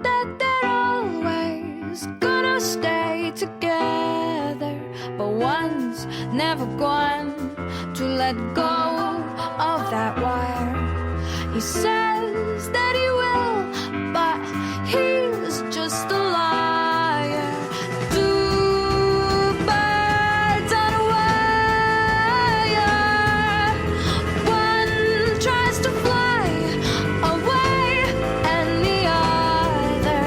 that they're always gonna stay together, but one's never going to let go of that wire. He says that he will, but he's just a liar. Two birds on a wire. One tries to fly away, and the other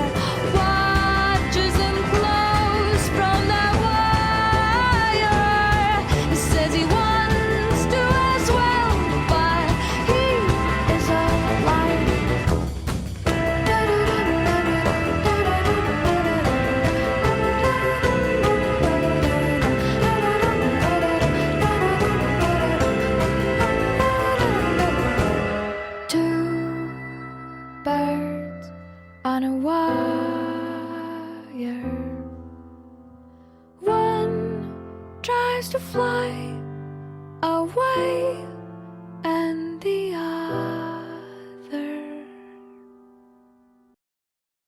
watches him close from that wire. He says he wants to as well, but he is a liar. Two birds on a wire. One tries to fly away,